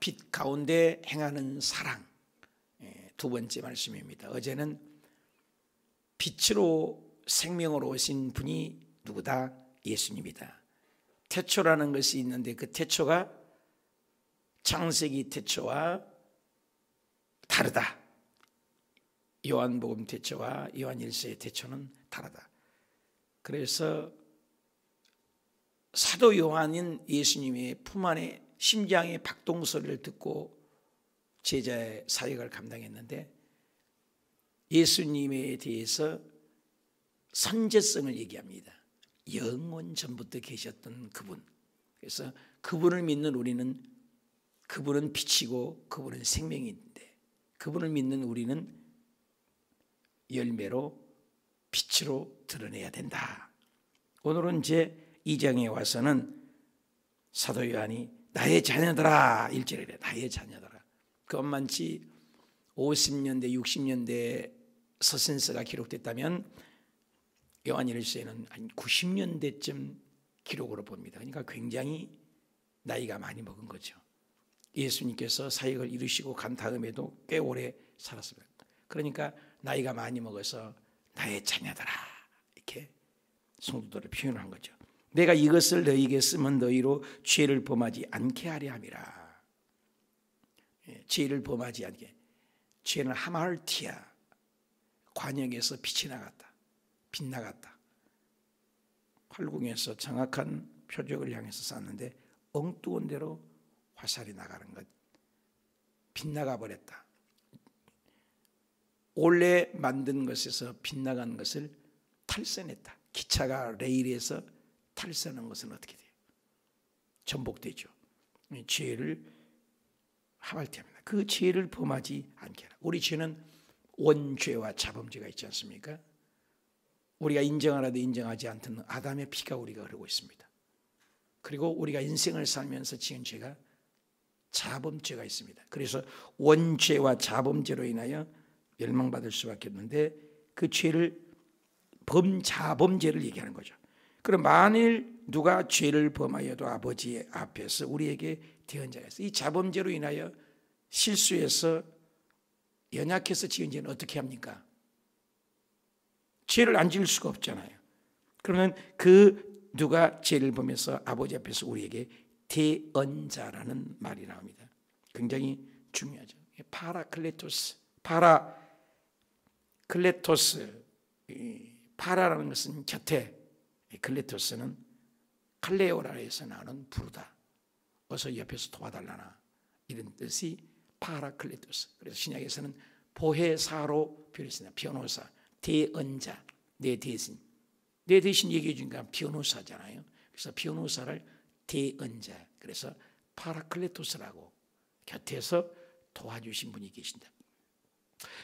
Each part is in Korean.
빛 가운데 행하는 사랑, 두 번째 말씀입니다. 어제는 빛으로 생명으로 오신 분이 누구다? 예수님이다. 태초라는 것이 있는데 그 태초가 창세기 태초와 다르다. 요한복음 태초와 요한일서의 태초는 다르다. 그래서 사도 요한인 예수님의 품 안에 심장의 박동소리를 듣고 제자의 사역을 감당했는데 예수님에 대해서 선제성을 얘기합니다. 영원 전부터 계셨던 그분. 그래서 그분을 믿는 우리는, 그분은 빛이고 그분은 생명인데 그분을 믿는 우리는 열매로 빛으로 드러내야 된다. 오늘은 제 2장에 와서는 사도 요한이 나의 자녀들아, 1절에 나의 자녀들아. 그것만치 50년대 60년대 서신서가 기록됐다면 요한일서에는 한 90년대쯤 기록으로 봅니다. 그러니까 굉장히 나이가 많이 먹은 거죠. 예수님께서 사역을 이루시고 간 다음에도 꽤 오래 살았습니다. 그러니까 나이가 많이 먹어서 나의 자녀들아 이렇게 성도들을 표현한 거죠. 내가 이것을 너희에게 쓰면 너희로 죄를 범하지 않게 하려 함이라. 죄를 범하지 않게. 죄는 하마르티아, 관역에서 빛이 나갔다, 빗나갔다. 활궁에서 정확한 표적을 향해서 쐈는데 엉뚱한 대로 화살이 나가는 것, 빗나가 버렸다. 원래 만든 것에서 빗나간 것을 탈선했다. 기차가 레일에서 탈선한 것은 어떻게 돼요? 전복되죠. 죄를 하말티합니다. 그 죄를 범하지 않게 하라. 우리 죄는 원죄와 자범죄가 있지 않습니까? 우리가 인정하라도 인정하지 않던 아담의 피가 우리가 흐르고 있습니다. 그리고 우리가 인생을 살면서 지은 죄가 자범죄가 있습니다. 그래서 원죄와 자범죄로 인하여 멸망받을 수밖에 없는데 그 죄를 범자범죄를 얘기하는 거죠. 그럼 만일 누가 죄를 범하여도 아버지 앞에서 우리에게 대언 자가 있어요. 이 자범죄로 인하여 실수해서 연약해서 지은 죄는 어떻게 합니까? 죄를 안 지을 수가 없잖아요. 그러면 그 누가 죄를 범해서 아버지 앞에서 우리에게 대언자라는 말이 나옵니다. 굉장히 중요하죠. 파라클레토스, 파라클레토스, 파라라는 것은 곁에, 클레토스는 칼레오라에서 나오는 부르다. 어서 옆에서 도와달라나 이런 뜻이 파라클레토스. 그래서 신약에서는 보혜사로 표현했습니다. 변호사, 대언자, 내 대신 얘기해 주니까 변호사잖아요. 그래서 변호사를 대언자, 그래서 파라클레토스라고 곁에서 도와주신 분이 계신다.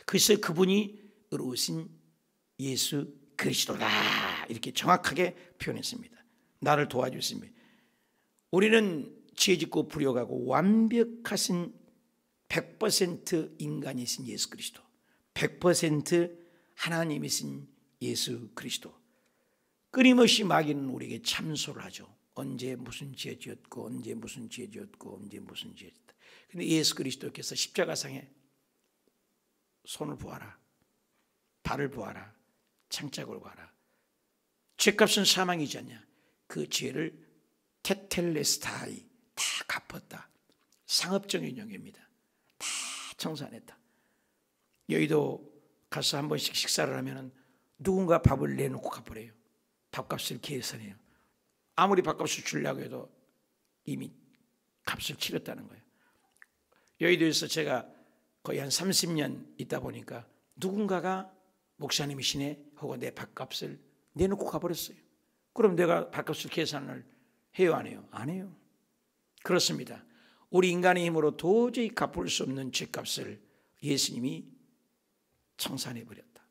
그래서 그분이 의로우신 예수 그리스도다 이렇게 정확하게 표현했습니다. 나를 도와주십니다. 우리는 죄짓고 불효하고 완벽하신 100% 인간이신 예수 그리스도, 100% 하나님이신 예수 그리스도. 끊임없이 마귀는 우리에게 참소를 하죠. 언제 무슨 죄 지었고 언제 무슨 죄 지었고 언제 무슨 죄 지었다. 그런데 예수 그리스도께서 십자가상에 손을 보아라, 발을 보아라, 창자국을 보아라. 죄값은 사망이지 않냐. 그 죄를 테텔레스타이 다 갚았다. 상업적인 용어입니다. 다 청산했다. 여의도 가서 한 번씩 식사를 하면 누군가 밥을 내놓고 갚으래요. 밥값을 계산해요. 아무리 밥값을 주려고 해도 이미 값을 치렀다는 거예요. 여의도에서 제가 거의 한 30년 있다 보니까 누군가가 목사님이시네 하고 내 밥값을 내놓고 가버렸어요. 그럼 내가 밥값을 계산을 해요, 안 해요? 안 해요. 그렇습니다. 우리 인간의 힘으로 도저히 갚을 수 없는 죄값을 예수님이 청산해버렸다.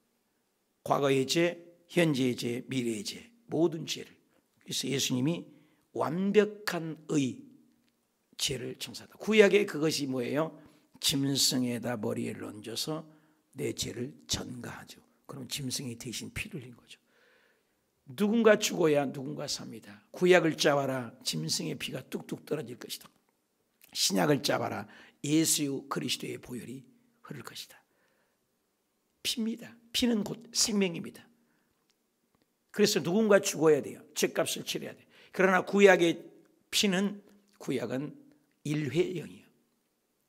과거의 죄, 현재의 죄, 미래의 죄, 모든 죄를. 그래서 예수님이 완벽한 죄를 청산하다. 구약의 그것이 뭐예요? 짐승에다 머리를 얹어서 내 죄를 전가하죠. 그럼 짐승이 대신 피를 흘린 거죠. 누군가 죽어야 누군가 삽니다. 구약을 짜와라. 짐승의 피가 뚝뚝 떨어질 것이다. 신약을 짜봐라. 예수 그리스도의 보혈이 흐를 것이다. 피입니다. 피는 곧 생명입니다. 그래서 누군가 죽어야 돼요. 죄값을 치러야 돼요. 그러나 구약의 피는, 구약은 일회용이에요.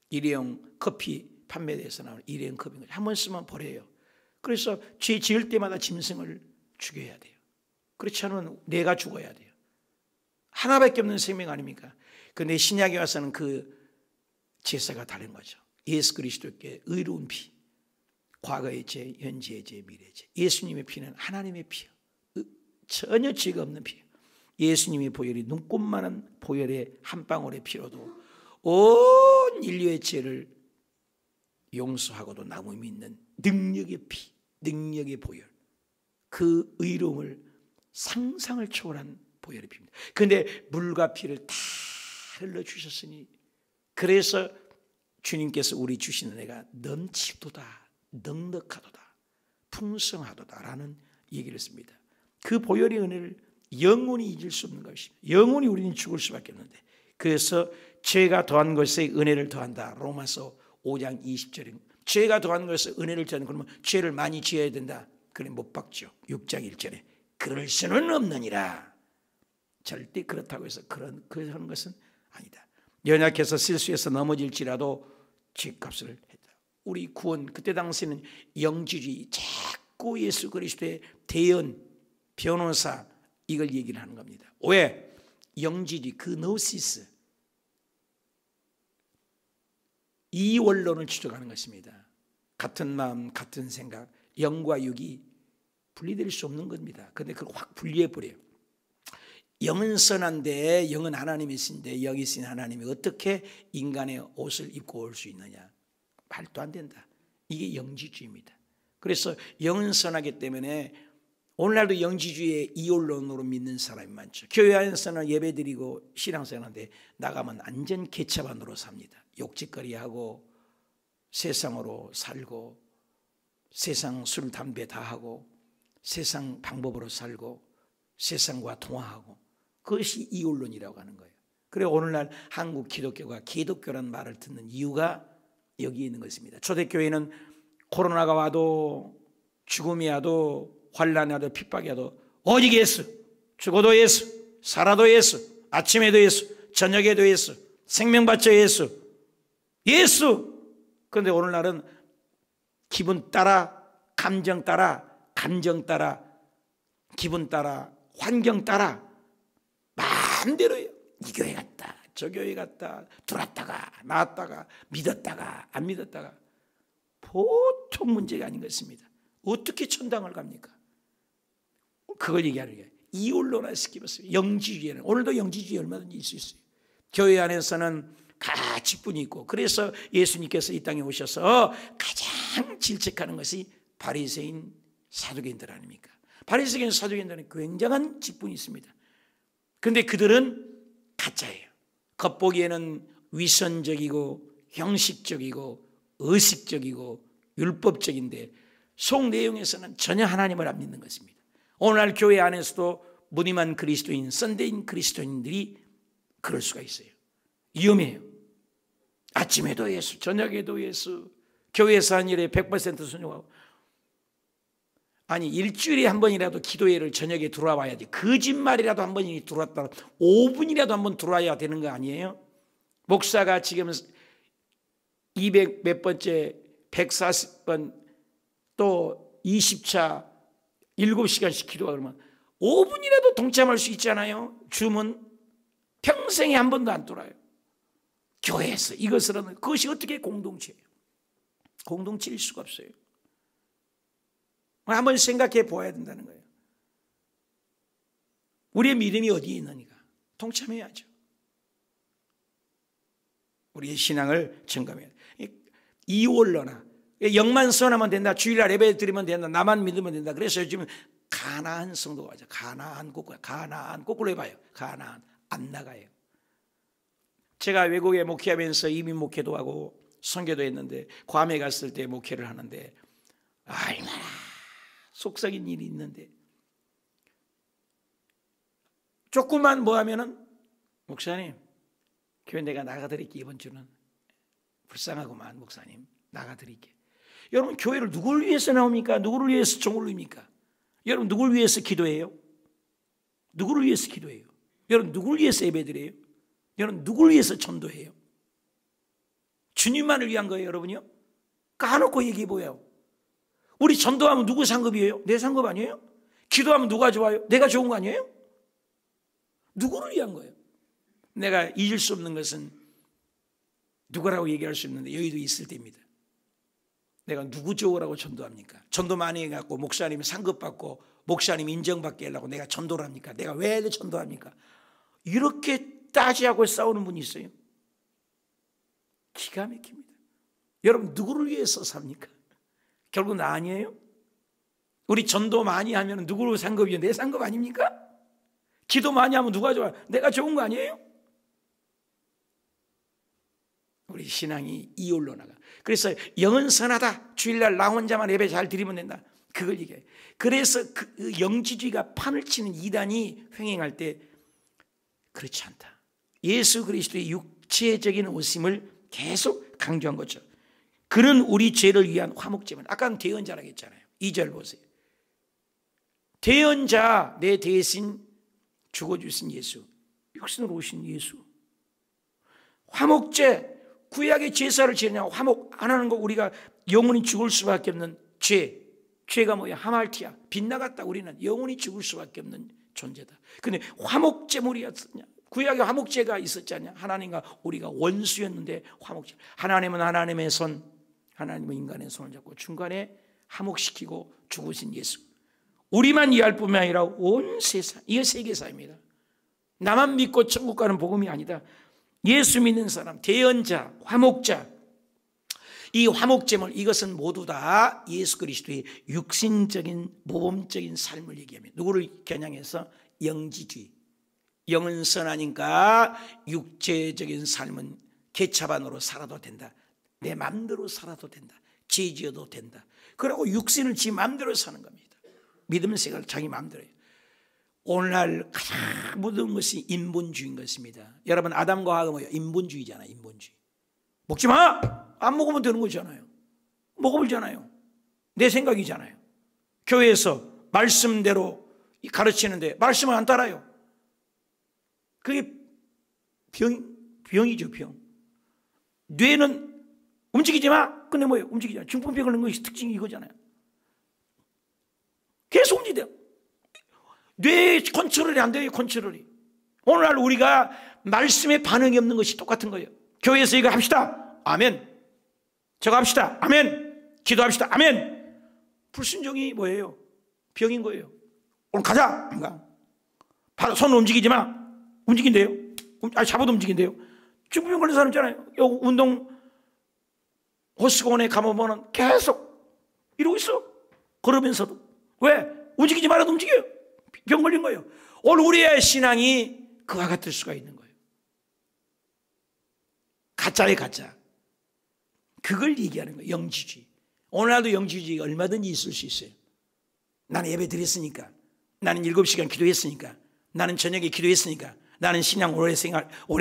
일회용 커피 판매대에서 나오는 일회용 컵인 거죠. 한 번 쓰면 버려요. 그래서 죄 지을 때마다 짐승을 죽여야 돼요. 그렇지 않으면 내가 죽어야 돼요. 하나밖에 없는 생명 아닙니까? 그런데 신약에 와서는 그 제사가 다른 거죠. 예수 그리스도께 의로운 피, 과거의 죄, 현재의 죄, 미래의 죄. 예수님의 피는 하나님의 피요, 전혀 죄가 없는 피요. 예수님의 보혈이 눈곱만한 보혈의 한 방울의 피로도 온 인류의 죄를 용서하고도 남음이 있는 능력의 피, 능력의 보혈, 그 의로움을 상상을 초월한 보혈의 피입니다. 그런데 물과 피를 다 흘러주셨으니, 그래서 주님께서 우리 주시는 애가 넘치도다, 넉넉하도다, 풍성하도다 라는 얘기를 했습니다. 그 보혈의 은혜를 영원히 잊을 수 없는 것입니다. 영원히 우리는 죽을 수밖에 없는데, 그래서 죄가 더한 것에 은혜를 더한다. 로마서 5장 20절에 죄가 더한 것에 은혜를 더하는, 그러면 죄를 많이 지어야 된다. 그래 못 박죠. 6장 1절에 그럴 수는 없느니라. 절대 그렇다고 해서 그런 것은 아니다. 연약해서 실수해서 넘어질지라도 죄값을 했다. 우리 구원, 그때 당시에는 영지주의, 자꾸 예수 그리스도의 대언, 변호사, 이걸 얘기를 하는 겁니다. 왜? 영지주의, 그노시스, 이 원론을 추적하는 것입니다. 같은 마음, 같은 생각, 영과 육이 분리될 수 없는 겁니다. 그런데 그걸 확 분리해버려요. 영은 선한데, 영은 하나님의 신데, 영이 신 하나님이 어떻게 인간의 옷을 입고 올 수 있느냐? 말도 안 된다. 이게 영지주의입니다. 그래서 영은 선하기 때문에 오늘날도 영지주의의 이원론으로 믿는 사람이 많죠. 교회 안에서는 예배드리고 신앙생활하는데 나가면 완전 개차반으로 삽니다. 욕짓거리하고 세상으로 살고, 세상 술 담배 다 하고, 세상 방법으로 살고, 세상과 통화하고, 그것이 이원론이라고 하는 거예요. 그래 오늘날 한국 기독교가 기독교라는 말을 듣는 이유가 여기 있는 것입니다. 초대교회는 코로나가 와도, 죽음이 와도, 환난이 와도, 핍박이 와도 오직 예수, 죽어도 예수, 살아도 예수, 아침에도 예수, 저녁에도 예수, 생명받자 예수, 예수. 그런데 오늘날은 기분 따라, 감정 따라, 감정 따라, 기분 따라, 환경 따라 마음대로요. 이 교회 갔다, 저 교회 갔다, 들어왔다가 나왔다가, 믿었다가 안 믿었다가. 보통 문제가 아닌 것입니다. 어떻게 천당을 갑니까? 그걸 얘기하는 게 이원론화 시키었어요. 영지주의는 오늘도 영지주의 얼마든지 있을 수 있어요. 교회 안에서는 가직분이 있고, 그래서 예수님께서 이 땅에 오셔서 가장 질책하는 것이 바리새인 사두개인들 아닙니까? 바리새인 사두개인들은 굉장한 직분이 있습니다. 그런데 그들은 가짜예요. 겉보기에는 위선적이고 형식적이고 의식적이고 율법적인데 속 내용에서는 전혀 하나님을 안 믿는 것입니다. 오늘날 교회 안에서도 무늬만 그리스도인, 썬데이인 그리스도인들이 그럴 수가 있어요. 위험해요. 아침에도 예수, 저녁에도 예수, 교회에서 한 일에 100% 순종하고. 아니 일주일에 한 번이라도 기도회를 저녁에 들어와야지. 거짓말이라도 한 번이 들어왔다 5분이라도 한 번 들어와야 되는 거 아니에요? 목사가 지금 200 몇 번째 140번 또 20차 7시간씩 기도가 그러면 5분이라도 동참할 수 있잖아요. 주문 평생에 한 번도 안 돌아요. 교회에서 이것을 하는, 그것이 어떻게 공동체예요? 공동체일 수가 없어요. 한번 생각해 보아야 된다는 거예요. 우리의 믿음이 어디에 있느니까 동참해야죠. 우리의 신앙을 점검해야 돼. 이원론화, 영만 선하면 된다, 주일날 예배 드리면 된다, 나만 믿으면 된다. 그래서 요즘은 가나안 성도가 하죠. 가나안 거꾸로, 가나안 거꾸로 해봐요. 가나안 안 나가요. 제가 외국에 목회하면서 이민 목회도 하고 선교도 했는데, 괌에 갔을 때 목회를 하는데 얼마나 속삭인 일이 있는데, 조금만 뭐 하면은 목사님 교회 내가 나가드릴게. 이번 주는 불쌍하구만 목사님, 나가드릴게. 여러분 교회를 누구를 위해서 나옵니까? 누구를 위해서 종을 울립니까? 여러분 누구를 위해서 기도해요? 누구를 위해서 기도해요? 여러분 누구를 위해서 예배드려요? 여러분 누구를 위해서 전도해요? 주님만을 위한 거예요. 여러분요? 까놓고 얘기해보여요. 우리 전도하면 누구 상급이에요? 내 상급 아니에요? 기도하면 누가 좋아요? 내가 좋은 거 아니에요? 누구를 위한 거예요? 내가 잊을 수 없는 것은 누구라고 얘기할 수 없는데 여의도 있을 때입니다. 내가 누구 좋으라고 전도합니까? 전도 많이 해갖고 목사님 상급 받고 목사님 인정받게 하려고 내가 전도를 합니까? 내가 왜 전도합니까? 이렇게 따지하고 싸우는 분이 있어요. 기가 막힙니다. 여러분 누구를 위해서 삽니까? 결국 나 아니에요? 우리 전도 많이 하면 누구를 상급이에요? 내 상급 아닙니까? 기도 많이 하면 누가 좋아요? 내가 좋은 거 아니에요? 우리 신앙이 이올로 나가. 그래서 영은 선하다. 주일날 나 혼자만 예배 잘 드리면 된다. 그걸 얘기해요. 그래서 그 영지주의가 판을 치는 이단이 횡행할 때 그렇지 않다. 예수 그리스도의 육체적인 오심을 계속 강조한 거죠. 그는 우리 죄를 위한 화목제물. 아까는 대언자라고 했잖아요. 2절 보세요. 대언자, 내 대신 죽어주신 예수, 육신으로 오신 예수. 화목제, 구약의 제사를 지내냐 화목 안 하는 거 우리가 영원히 죽을 수밖에 없는 죄. 죄가 뭐야? 하말티야. 빗나갔다. 우리는 영원히 죽을 수밖에 없는 존재다. 그런데 화목제물이었냐? 구약에 화목제가 있었지 않냐? 하나님과 우리가 원수였는데 화목제. 하나님은 하나님의 손, 하나님은 인간의 손을 잡고 중간에 화목시키고 죽으신 예수. 우리만 이해할 뿐만 아니라 온 세상, 이게 세계사입니다. 나만 믿고 천국 가는 복음이 아니다. 예수 믿는 사람, 대언자, 화목자, 이 화목제물, 이것은 모두 다 예수 그리스도의 육신적인 모범적인 삶을 얘기합니다. 누구를 겨냥해서? 영지주의. 영은 선하니까 육체적인 삶은 개차반으로 살아도 된다. 내 마음대로 살아도 된다. 죄 지어도 된다. 그리고 육신을 지 마음대로 사는 겁니다. 믿음 생활을 자기 마음대로 해요. 오늘날 가장 모든 것이 인본주의인 것입니다. 여러분 아담과 하가 뭐예요? 인본주의잖아요. 인본주의. 먹지 마! 안 먹으면 되는 거잖아요. 먹어보잖아요. 내 생각이잖아요. 교회에서 말씀대로 가르치는데 말씀을 안 따라요. 그게 병이죠. 병. 뇌는 움직이지 마. 근데 뭐예요? 움직이지 마. 중풍병 걸린 것이 특징이 이거잖아요. 계속 움직여요. 뇌 컨트롤이 안 돼요. 컨트롤이. 오늘날 우리가 말씀에 반응이 없는 것이 똑같은 거예요. 교회에서 이거 합시다. 아멘. 저거 합시다. 아멘. 기도합시다. 아멘. 불순종이 뭐예요? 병인 거예요. 오늘 가자. 바로 손 움직이지 마. 움직인대요. 잡아도 움직인대요. 중풍병 걸린 사람 있잖아요. 여기 운동 호수공원에 가보면 계속 이러고 있어. 걸으면서도. 왜? 움직이지 말아도 움직여요. 병 걸린 거예요. 오늘 우리의 신앙이 그와 같을 수가 있는 거예요. 가짜의 가짜. 그걸 얘기하는 거예요. 영지주의. 오늘날도 영지주의가 얼마든지 있을 수 있어요. 나는 예배 드렸으니까. 나는 7시간 기도했으니까. 나는 저녁에 기도했으니까. 나는 신앙 오래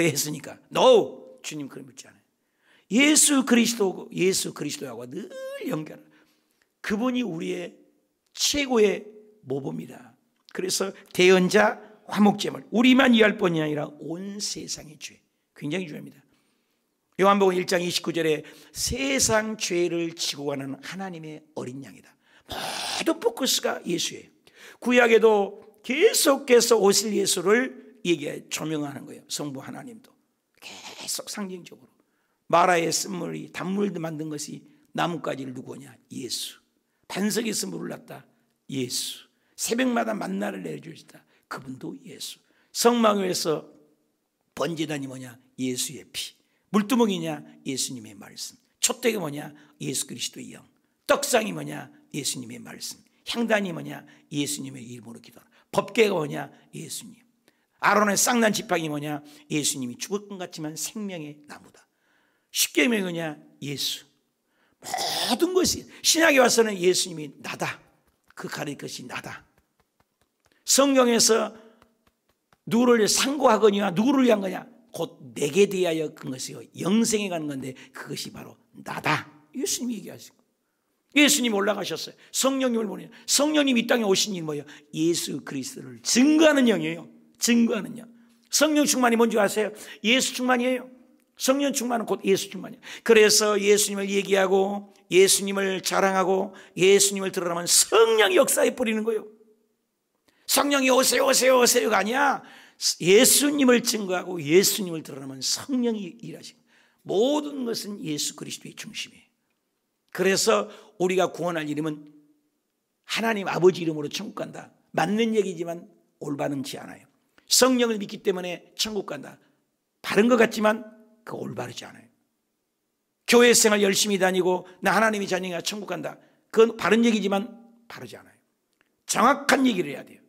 했으니까. No! 주님 그런 묻지 않아요. 예수 그리스도하고 늘 연결. 그분이 우리의 최고의 모범이다. 그래서 대언자, 화목제물, 우리만 이해할 뿐이 아니라 온 세상의 죄. 굉장히 중요합니다. 요한복음 1장 29절에 세상 죄를 지고 가는 하나님의 어린 양이다. 모든 포커스가 예수예요. 구약에도 계속해서 오실 예수를 조명하는 거예요. 성부 하나님도 계속 상징적으로. 마라의 쓴물이 단물도 만든 것이 나뭇가지를 누구냐? 예수. 반석에서 물을 놨다. 예수. 새벽마다 만나를 내려주시다. 그분도 예수. 성막에서 번제단이 뭐냐? 예수의 피. 물두멍이냐? 예수님의 말씀. 촛대가 뭐냐? 예수 그리스도의 영. 떡상이 뭐냐? 예수님의 말씀. 향단이 뭐냐? 예수님의 이름으로 기도하라. 법궤가 뭐냐? 예수님. 아론의 쌍난 지팡이 뭐냐? 예수님이 죽을 것 같지만 생명의 나무다. 십계명이 뭐냐? 예수. 모든 것이 신약에 와서는 예수님이 나다. 그 가릴 것이 나다. 성경에서 누구를 상고하거니와 누구를 위한 거냐? 곧 내게 대하여 그 것이요 영생에 가는 건데 그것이 바로 나다. 예수님이 얘기하시고, 예수님 올라가셨어요. 성령님을 보내요. 성령님 이 땅에 오신 일 뭐예요? 예수 그리스도를 증거하는 영이에요. 증거하는 영. 성령 충만이 뭔지 아세요? 예수 충만이에요. 성령 충만은 곧 예수 충만이에요. 그래서 예수님을 얘기하고 예수님을 자랑하고 예수님을 드러나면 성령이 역사해 버리는 거예요. 성령이 오세요 오세요 오세요가 아니야. 예수님을 증거하고 예수님을 드러나면 성령이 일하시고, 모든 것은 예수 그리스도의 중심이에요. 그래서 우리가 구원할 이름은 하나님 아버지 이름으로 천국 간다. 맞는 얘기지만 올바르지 않아요. 성령을 믿기 때문에 천국 간다. 바른 것 같지만 그거 올바르지 않아요. 교회 생활 열심히 다니고 나 하나님의 자녀가 천국 간다. 그건 바른 얘기지만 바르지 않아요. 정확한 얘기를 해야 돼요.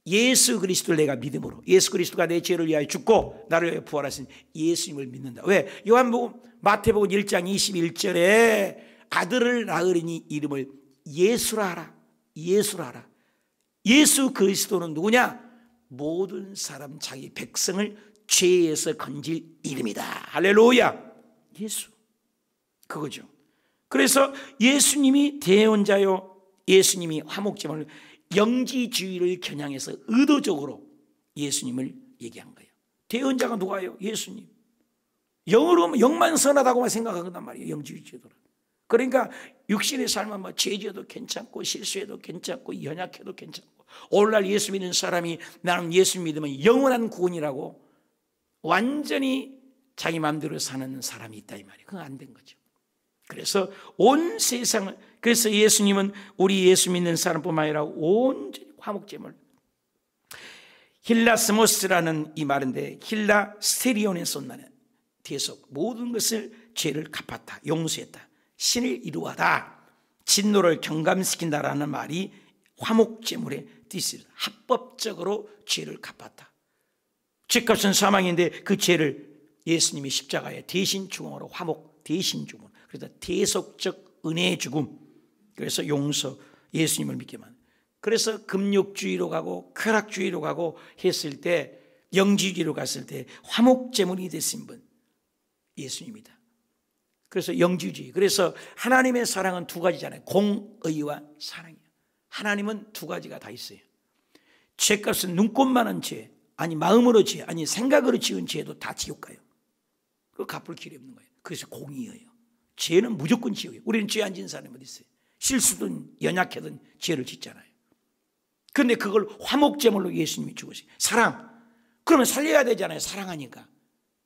예수 그리스도를 내가 믿음으로, 예수 그리스도가 내 죄를 위하여 죽고 나를 위하여 부활하신 예수님을 믿는다. 왜? 요한복음 마태복음 1장 21절에 아들을 낳으리니 이름을 예수라 하라. 예수라 하라. 예수 그리스도는 누구냐? 모든 사람 자기 백성을 죄에서 건질 이름이다. 할렐루야. 예수. 그거죠. 그래서 예수님이 대언자요, 예수님이 화목제물을, 영지주의를 겨냥해서 의도적으로 예수님을 얘기한 거예요. 대언자가 누가요? 예수님. 영으로 영만 선하다고만 생각하단 말이에요. 영지주의자들은. 그러니까 육신의 삶은 뭐 죄지어도 괜찮고 실수해도 괜찮고 연약해도 괜찮고, 오늘날 예수 믿는 사람이 나는 예수 믿으면 영원한 구원이라고 완전히 자기 마음대로 사는 사람이 있다 이 말이에요. 그건 안 된 거죠. 그래서 온 세상을, 그래서 예수님은 우리 예수 믿는 사람뿐만 아니라 온전히 화목제물, 힐라스모스라는 이 말인데 힐라 스테리온에서 온다는 대속, 모든 것을 죄를 갚았다, 용서했다, 신을 이루하다, 진노를 경감시킨다라는 말이 화목제물의 뜻입니다. 합법적으로 죄를 갚았다. 죄값은 사망인데 그 죄를 예수님이 십자가에 대신 죽음으로, 화목 대신 죽음, 그래서 대속적 은혜의 죽음, 그래서 용서, 예수님을 믿게만. 그래서 금욕주의로 가고 쾌락주의로 가고 했을 때, 영지주의로 갔을 때 화목제물이 되신 분 예수님이다. 그래서 영지주의. 그래서 하나님의 사랑은 두 가지잖아요. 공의와 사랑이에요. 하나님은 두 가지가 다 있어요. 죄값은 눈꽃만한 죄, 아니 마음으로 죄, 아니 생각으로 지은 죄도 다 지옥 가요. 그거 갚을 길이 없는 거예요. 그래서 공의예요. 죄는 무조건 지옥이에요. 우리는 죄 안 지은 사람이 어디 있어요? 실수든 연약하든 죄를 짓잖아요. 그런데 그걸 화목제물로 예수님이 죽으세요. 사랑. 그러면 살려야 되잖아요. 사랑하니까.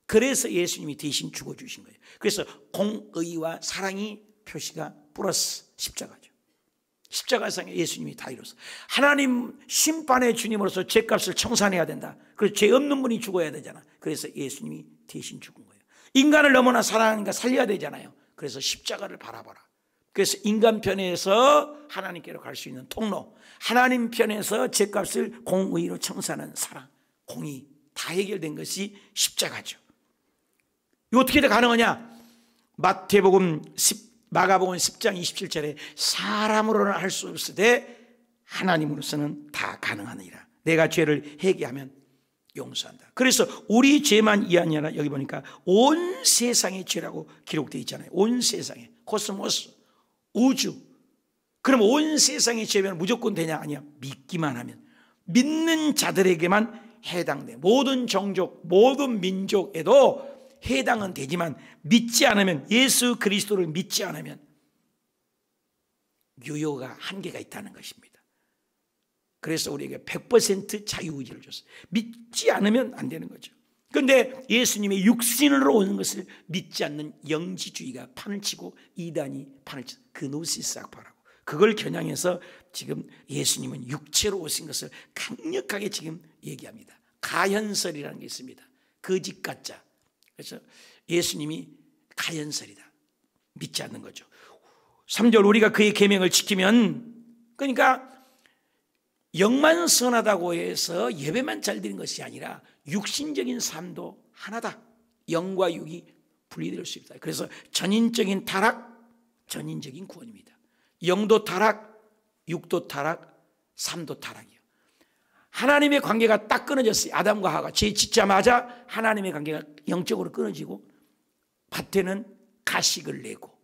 그래서 예수님이 대신 죽어주신 거예요. 그래서 공의와 사랑이 표시가 플러스 십자가죠. 십자가상에 예수님이 다 이뤘어. 하나님 심판의 주님으로서 죄값을 청산해야 된다. 그래서 죄 없는 분이 죽어야 되잖아. 그래서 예수님이 대신 죽은 거예요. 인간을 너무나 사랑하니까 살려야 되잖아요. 그래서 십자가를 바라봐라. 그래서 인간 편에서 하나님께로 갈 수 있는 통로, 하나님 편에서 죄값을 공의로 청산하는 사랑, 공의 다 해결된 것이 십자가죠. 이거 어떻게 가능하냐? 마가복음 10장 27절에 사람으로는 할 수 없으되 하나님으로서는 다 가능하니라. 내가 죄를 회개하면 용서한다. 그래서 우리 죄만 이 아니라 여기 보니까 온 세상의 죄라고 기록되어 있잖아요. 온 세상에, 코스모스, 우주. 그럼 온 세상의 죄면 무조건 되냐? 아니야. 믿기만 하면, 믿는 자들에게만 해당돼. 모든 종족, 모든 민족에도 해당은 되지만 믿지 않으면, 예수 그리스도를 믿지 않으면 유효가 한계가 있다는 것입니다. 그래서 우리에게 100% 자유의지를 줬어요. 믿지 않으면 안 되는 거죠. 그런데 예수님이 육신으로 오는 것을 믿지 않는 영지주의가 판을 치고, 이단이 판을 치고, 그노시스 학파라고, 그걸 겨냥해서 지금 예수님은 육체로 오신 것을 강력하게 지금 얘기합니다. 가현설이라는 게 있습니다. 거짓 가짜. 그래서 예수님이 가현설이다, 믿지 않는 거죠. 3절, 우리가 그의 계명을 지키면, 그러니까 영만 선하다고 해서 예배만 잘 드리는 것이 아니라 육신적인 삶도 하나다. 영과 육이 분리될 수 있다. 그래서 전인적인 타락, 전인적인 구원입니다. 영도 타락, 육도 타락, 삶도 타락이에요. 하나님의 관계가 딱 끊어졌어요. 아담과 하와가 죄 짓자마자 하나님의 관계가 영적으로 끊어지고 밭에는 가식을 내고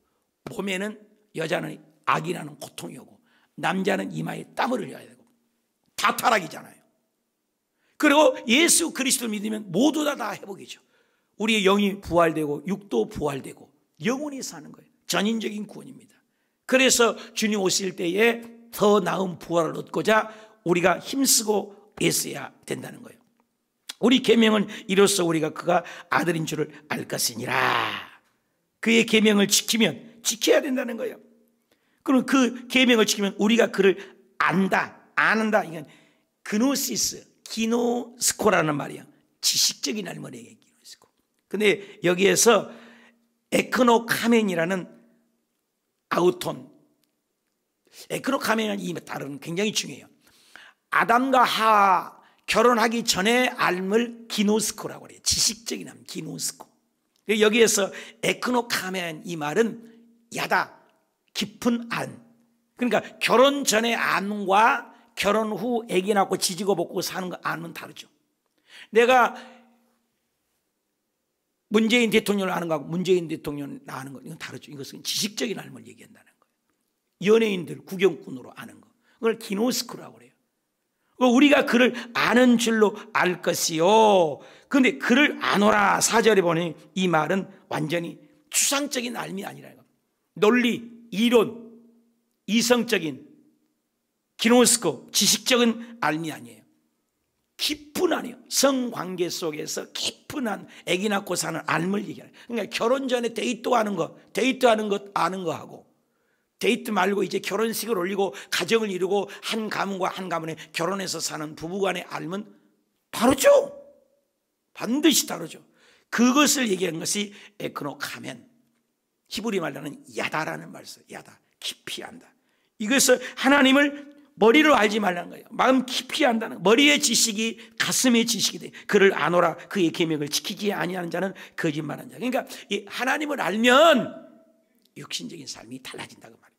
몸에는 여자는 악이 나는 고통이 오고 남자는 이마에 땀을 흘려야 되고 다 타락이잖아요. 그리고 예수 그리스도를 믿으면 모두 다 회복이죠. 우리의 영이 부활되고 육도 부활되고 영원히 사는 거예요. 전인적인 구원입니다. 그래서 주님 오실 때에 더 나은 부활을 얻고자 우리가 힘쓰고 애써야 된다는 거예요. 우리 계명은 이로써 우리가 그가 아들인 줄을 알 것이니라. 그의 계명을 지키면 지켜야 된다는 거예요. 그럼 그 계명을 지키면 우리가 그를 안다, 아는다. 이건 그노시스, 기노스코라는 말이에요. 지식적인 알머리에게 기노스코. 근데 여기에서 에크노카멘이라는 아우톤, 에크노카멘이라는 이 단어는 굉장히 중요해요. 아담과 하와 결혼하기 전에 알을 기노스코라고 그래요. 지식적인 알, 기노스코. 여기에서 에크노카멘 이 말은 야다, 깊은 안. 그러니까 결혼 전에 안과 결혼 후 아기 낳고 지지고 볶고 사는 거 안은 다르죠. 내가 문재인 대통령을 아는 거하고 문재인 대통령을 아는 거 이건 다르죠. 이것은 지식적인 알을 얘기한다는 거예요. 연예인들 구경꾼으로 아는 거. 그걸 기노스코라고 그래요. 우리가 그를 아는 줄로 알 것이요. 그런데 그를 아노라 4절에 보니 이 말은 완전히 추상적인 알미 아니라 논리, 이론, 이성적인 기노스코, 지식적인 알미 아니에요. 깊은 안이에요. 성관계 속에서 깊은 안, 아기 낳고 사는 알을 얘기하는 거예요. 그러니까 결혼 전에 데이트하는 것 아는 거하고 데이트 말고 이제 결혼식을 올리고 가정을 이루고 한 가문과 한 가문에 결혼해서 사는 부부간의 알은 다르죠. 반드시 다르죠. 그것을 얘기하는 것이 에크노카멘, 히브리 말로는 야다라는 말을 써요. 야다, 깊이 안다. 이것을 하나님을 머리로 알지 말라는 거예요. 마음 깊이 안다는, 머리의 지식이 가슴의 지식이 돼. 그를 아노라, 그의 계명을 지키지 아니하는 자는 거짓말하는 자. 그러니까 이 하나님을 알면 육신적인 삶이 달라진다고 말이에요.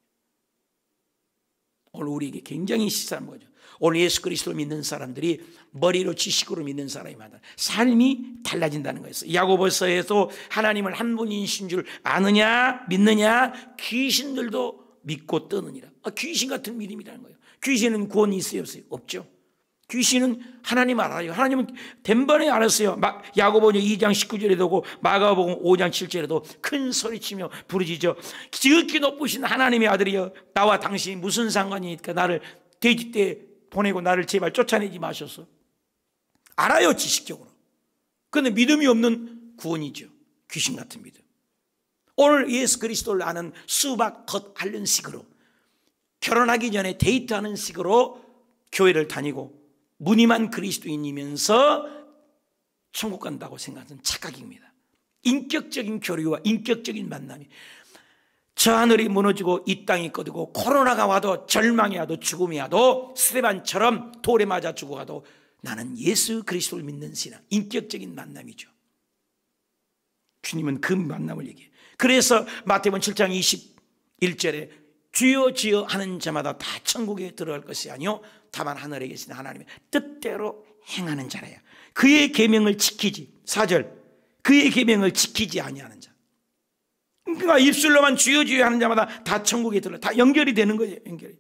오늘 우리에게 굉장히 시사한 거죠. 오늘 예수 그리스도를 믿는 사람들이 머리로 지식으로 믿는 사람이 많다. 삶이 달라진다는 거예요. 야고보서에도 하나님을 한 분이신 줄 아느냐 믿느냐 귀신들도 믿고 떠느니라. 귀신 같은 믿음이라는 거예요. 귀신은 구원이 있어요 없어요? 없죠. 귀신은 하나님 알아요. 하나님은 덴번에 알았어요. 야고보서 2장 19절에도 오고 마가복음 5장 7절에도 큰 소리치며 부르짖어 지극히 높으신 하나님의 아들이여 나와 당신이 무슨 상관이니까 나를 돼지 때 보내고 나를 제발 쫓아내지 마셔서. 알아요 지식적으로. 그런데 믿음이 없는 구원이죠. 귀신 같은 믿음. 오늘 예수 그리스도를 아는 수박 겉 앓는 식으로 결혼하기 전에 데이트하는 식으로 교회를 다니고 무늬만 그리스도인이면서 천국 간다고 생각하는 착각입니다. 인격적인 교류와 인격적인 만남이 저 하늘이 무너지고 이 땅이 꺼지고 코로나가 와도 절망이 와도 죽음이 와도 스데반처럼 돌에 맞아 죽어가도 나는 예수 그리스도를 믿는 신앙, 인격적인 만남이죠. 주님은 그 만남을 얘기해요. 그래서 마태복음 7장 21절에 주여 주여 하는 자마다 다 천국에 들어갈 것이 아니요 다만 하늘에 계신 하나님의 뜻대로 행하는 자라야. 그의 계명을 지키지. 4절 그의 계명을 지키지 아니하는 자. 그러니까 입술로만 주여 주여 하는 자마다 다 천국에 들어가. 다 연결이 되는 거예요. 연결이.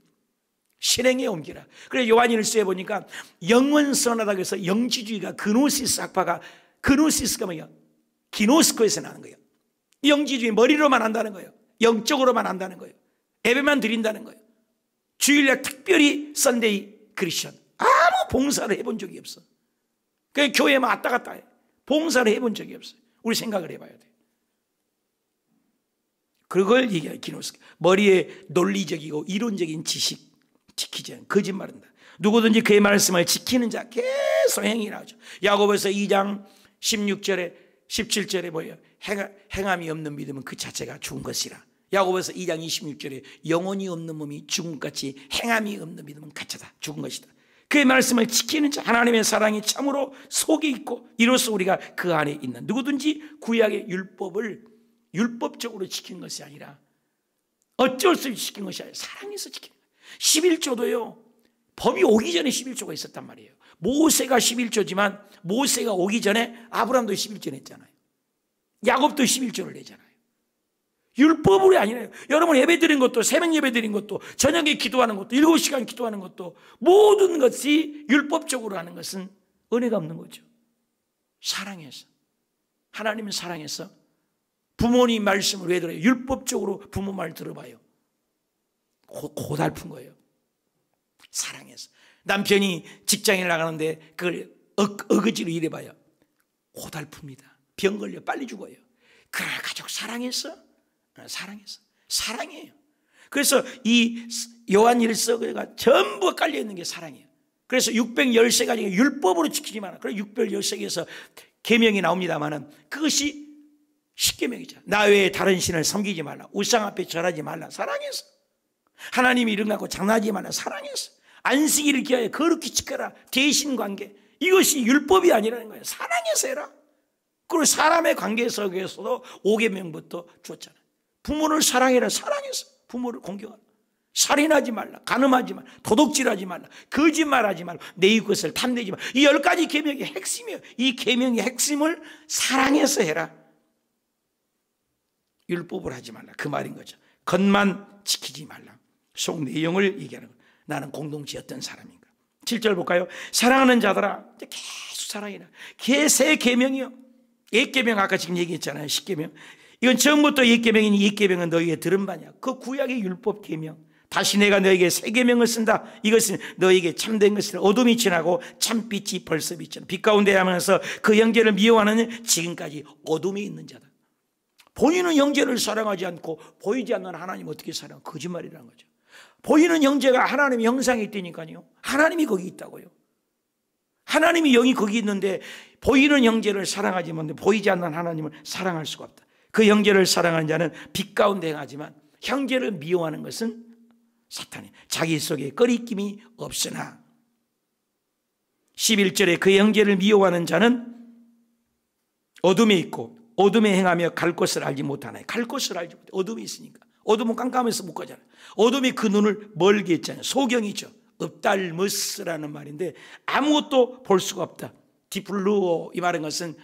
실행에 옮기라. 그래서 요한일서에 보니까 영원선하다고 해서 영지주의가 그노시스 학파가 그노시스가 뭐야? 기노스코에서 나는 거예요. 영지주의 머리로만 한다는 거예요. 영적으로만 한다는 거예요. 예배만 드린다는 거예요. 주일날 특별히 썬데이 크리스천 아무 봉사를 해본 적이 없어. 그냥 교회만 왔다 갔다 해. 봉사를 해본 적이 없어요. 우리 생각을 해봐야 돼. 그걸 얘기해요. 기노스. 머리에 논리적이고 이론적인 지식 지키지 않는 거짓말한다. 누구든지 그의 말씀을 지키는 자 계속 행위라 하죠. 야고보서 2장 16절에 17절에 뭐예요? 행함이 없는 믿음은 그 자체가 죽은 것이라. 야고보서 2장 26절에 영혼이 없는 몸이 죽음같이 행함이 없는 믿음은 가짜다. 죽은 것이다. 그의 말씀을 지키는 자, 하나님의 사랑이 참으로 속에 있고 이로써 우리가 그 안에 있는 누구든지 구약의 율법을 율법적으로 지킨 것이 아니라 어쩔 수 없이 지킨 것이 아니라 사랑해서 지키는 거예요. 11조도요 법이 오기 전에 11조가 있었단 말이에요. 모세가 11조지만 모세가 오기 전에 아브라함도 11조 냈잖아요. 야곱도 11조를 내잖아요. 율법으로 아니라요. 여러분 예배 드린 것도, 새벽 예배 드린 것도, 저녁에 기도하는 것도, 7시간 기도하는 것도, 모든 것이 율법적으로 하는 것은 은혜가 없는 거죠. 사랑해서, 하나님은 사랑해서 부모님 말씀을 왜 들어요? 율법적으로 부모 말 들어봐요. 고달픈 거예요. 사랑해서. 남편이 직장에 나가는데 그걸 어거지로 일해봐요. 고달픕니다. 병 걸려 빨리 죽어요. 그러나 가족 사랑해서, 사랑이에요. 그래서 이 요한일서가 전부 깔려있는 게 사랑이에요. 그래서 613가지 율법으로 지키지 마라. 그래서 613개에서 계명이 나옵니다만은 그것이 10계명이죠. 나 외에 다른 신을 섬기지 말라. 우상 앞에 절하지 말라. 사랑해서. 하나님 이름 갖고 장난하지 말라. 사랑해서. 안식일을 기하여 거룩히 지켜라. 대신관계. 이것이 율법이 아니라는 거예요. 사랑해서 해라. 그리고 사람의 관계 속에서도 5계명부터 줬잖아요. 부모를 사랑해라. 사랑해서 부모를 공경하라. 살인하지 말라. 간음하지 말라. 도둑질하지 말라. 거짓말하지 말라. 내 것을 탐내지 말라. 이 10가지 계명이 핵심이에요. 이 계명의 핵심을 사랑해서 해라. 율법을 하지 말라. 그 말인 거죠. 겉만 지키지 말라. 속 내용을 얘기하는 거예요. 나는 공동체 어떤 사람인가. 7절 볼까요? 사랑하는 자들아 계속 사랑해라. 새 계명이요. 옛계명 아까 지금 얘기했잖아요. 10계명. 이건 처음부터 옛계명이니 옛계명은 너희에게 들은 바냐. 그 구약의 율법 계명. 다시 내가 너에게 새 계명을 쓴다. 이것은 너에게 참된 것을 어둠이 지나고 참빛이 벌써 비치는 빛 가운데 하면서 그 형제를 미워하는 지금까지 어둠에 있는 자다. 보이는 형제를 사랑하지 않고 보이지 않는 하나님 어떻게 사랑해? 거짓말이라는 거죠. 보이는 형제가 하나님의 형상이 있다니까요. 하나님이 거기 있다고요. 하나님이 영이 거기 있는데 보이는 형제를 사랑하지 못해 보이지 않는 하나님을 사랑할 수가 없다. 그 형제를 사랑하는 자는 빛 가운데 행하지만 형제를 미워하는 것은 사탄이 자기 속에 꺼리낌이 없으나 11절에 그 형제를 미워하는 자는 어둠에 있고 어둠에 행하며 갈 곳을 알지 못하나요. 갈 곳을 알지 못해. 어둠이 있으니까. 어둠은 깜깜해서 못 가잖아요. 어둠이 그 눈을 멀게 했잖아요. 소경이죠. 엎달머스라는 말인데 아무것도 볼 수가 없다. 디플루어 이 말인 것은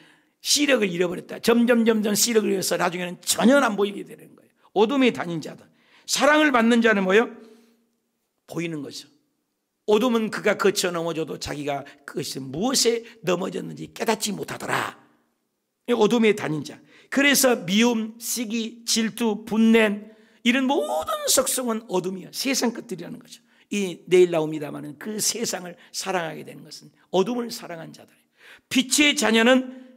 시력을 잃어버렸다. 점점 시력을 잃어서 나중에는 전혀 안 보이게 되는 거예요. 어둠에 다닌 자다. 사랑을 받는 자는 뭐예요? 보이는 거죠. 어둠은 그가 거쳐 넘어져도 자기가 그것이 무엇에 넘어졌는지 깨닫지 못하더라. 어둠에 다닌 자. 그래서 미움, 시기, 질투, 분냄 이런 모든 속성은 어둠이야. 세상 것들이라는 거죠. 이 내일 나옵니다마는 그 세상을 사랑하게 되는 것은 어둠을 사랑한 자들. 빛의 자녀는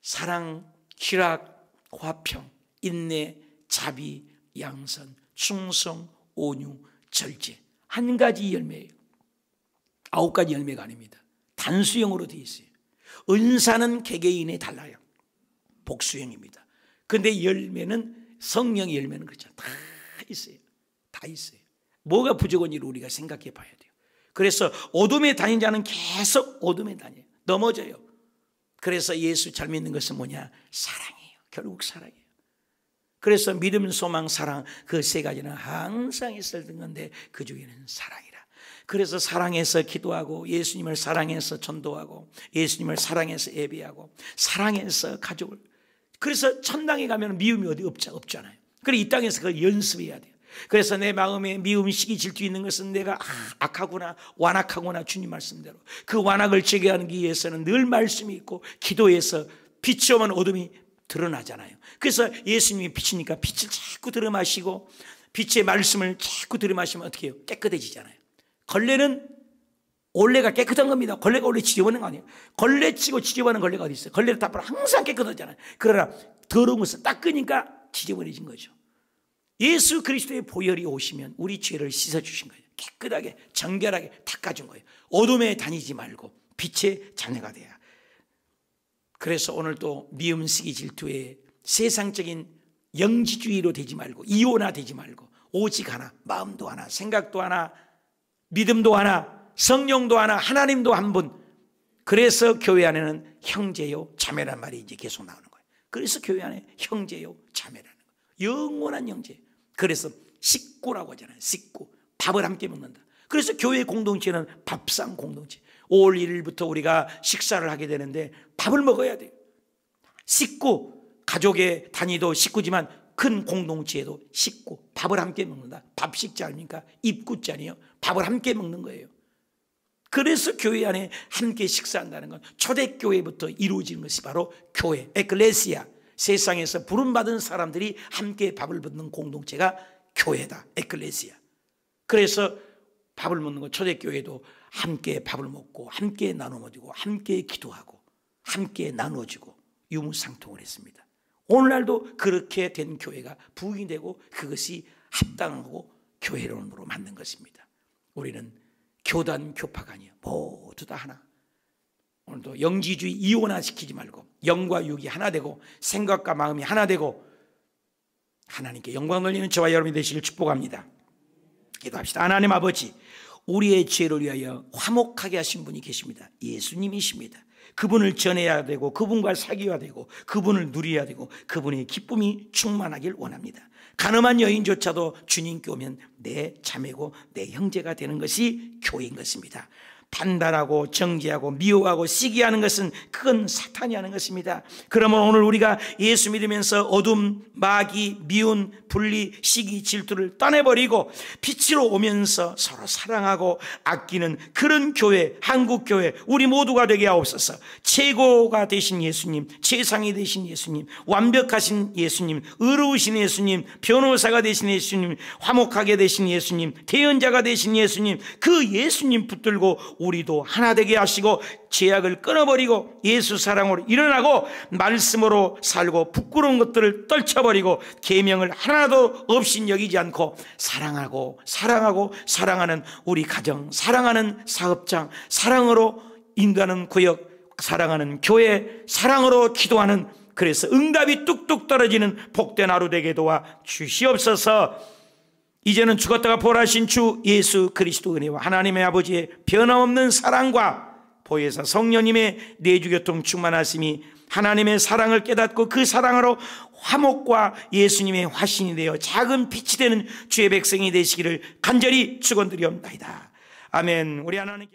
사랑, 희락, 화평, 인내, 자비, 양선, 충성, 온유, 절제. 한 가지 열매예요. 9가지 열매가 아닙니다. 단수형으로 되어 있어요. 은사는 개개인에 달라요. 복수형입니다. 근데 열매는 성령의 열매는 그렇죠. 다 있어요. 다 있어요. 뭐가 부족한지를 우리가 생각해 봐야 돼요. 그래서 어둠에 다닌 자는 계속 어둠에 다녀요. 넘어져요. 그래서 예수 잘 믿는 것은 뭐냐? 사랑이에요. 결국 사랑이에요. 그래서 믿음, 소망, 사랑 그 세 가지는 항상 있었던 건데 그 중에는 사랑이라. 그래서 사랑해서 기도하고 예수님을 사랑해서 전도하고 예수님을 사랑해서 예배하고 사랑해서 가족을. 그래서 천당에 가면 미움이 어디 없잖아요. 그래서 이 땅에서 그걸 연습해야 돼요. 그래서 내 마음에 미움, 시기, 질투 있는 것은 내가 악하구나, 완악하구나. 주님 말씀대로 그 완악을 제거하기 위해서는 늘 말씀이 있고 기도해서 빛이 오면 어둠이 드러나잖아요. 그래서 예수님이 빛이니까 빛을 자꾸 들이마시고 빛의 말씀을 자꾸 들이마시면 어떻게 해요? 깨끗해지잖아요. 걸레는 원래가 깨끗한 겁니다. 걸레가 원래 지저분한 거 아니에요. 걸레 치고 지저분한 걸레가 어디 있어요? 걸레를 닦으면 항상 깨끗하잖아요. 그러나 더러운 것을 닦으니까 지저분해진 거죠. 예수 그리스도의 보혈이 오시면 우리 죄를 씻어주신 거예요. 깨끗하게 정결하게 닦아준 거예요. 어둠에 다니지 말고 빛의 자녀가 돼야. 그래서 오늘도 미움, 시기, 질투에 세상적인 영지주의로 되지 말고 이혼화되지 말고 오직 하나, 마음도 하나, 생각도 하나, 믿음도 하나, 성령도 하나, 하나님도 한 분. 그래서 교회 안에는 형제요 자매란 말이 이제 계속 나오는 거예요. 그래서 교회 안에 형제요 자매라는 거예요. 영원한 형제. 그래서 식구라고 하잖아요. 식구. 밥을 함께 먹는다. 그래서 교회 공동체는 밥상 공동체. 5월 1일부터 우리가 식사를 하게 되는데 밥을 먹어야 돼요. 식구, 가족의 단위도 식구지만 큰 공동체에도 식구, 밥을 함께 먹는다. 밥 식자 아닙니까? 입구자니요. 밥을 함께 먹는 거예요. 그래서 교회 안에 함께 식사한다는 건 초대교회부터 이루어지는 것이 바로 교회, 에클레시아. 세상에서 부름받은 사람들이 함께 밥을 먹는 공동체가 교회다, 에클레시아. 그래서 밥을 먹는 거 초대교회도 함께 밥을 먹고 함께 나눠 먹고 함께 기도하고 함께 나눠주고 유무상통을 했습니다. 오늘날도 그렇게 된 교회가 부흥이 되고 그것이 합당하고 교회론으로 만든 것입니다. 우리는 교단 교파가 아니에요. 모두 다 하나. 오늘도 영지주의 이원화시키지 말고 영과 육이 하나 되고 생각과 마음이 하나 되고 하나님께 영광 돌리는 저와 여러분이 되시길 축복합니다. 기도합시다. 하나님 아버지, 우리의 죄를 위하여 화목하게 하신 분이 계십니다. 예수님이십니다. 그분을 전해야 되고 그분과 사귀어야 되고 그분을 누려야 되고 그분의 기쁨이 충만하길 원합니다. 가늠한 여인조차도 주님께 오면 내 자매고 내 형제가 되는 것이 교회인 것입니다. 판단하고 정죄하고 미워하고 시기하는 것은 그건 사탄이 하는 것입니다. 그러면 오늘 우리가 예수 믿으면서 어둠, 마귀, 미운, 분리, 시기, 질투를 떠내버리고 빛으로 오면서 서로 사랑하고 아끼는 그런 교회, 한국교회 우리 모두가 되게 하옵소서. 최고가 되신 예수님, 최상이 되신 예수님, 완벽하신 예수님, 의로우신 예수님, 변호사가 되신 예수님, 화목하게 되신 예수님, 대언자가 되신 예수님, 그 예수님 붙들고 우리도 하나 되게 하시고 죄악을 끊어버리고 예수 사랑으로 일어나고 말씀으로 살고 부끄러운 것들을 떨쳐버리고 계명을 하나도 없이 여기지 않고 사랑하고 사랑하는 우리 가정, 사랑하는 사업장, 사랑으로 인도하는 구역, 사랑하는 교회, 사랑으로 기도하는, 그래서 응답이 뚝뚝 떨어지는 복된 하루 되게 도와 주시옵소서. 이제는 죽었다가 부활하신 주 예수 그리스도 은혜와 하나님의 아버지의 변함없는 사랑과 보혜사 성령님의 내주교통 충만하심이 하나님의 사랑을 깨닫고 그 사랑으로 화목과 예수님의 화신이 되어 작은 빛이 되는 주의 백성이 되시기를 간절히 축원드리옵나이다. 아멘. 우리 하나님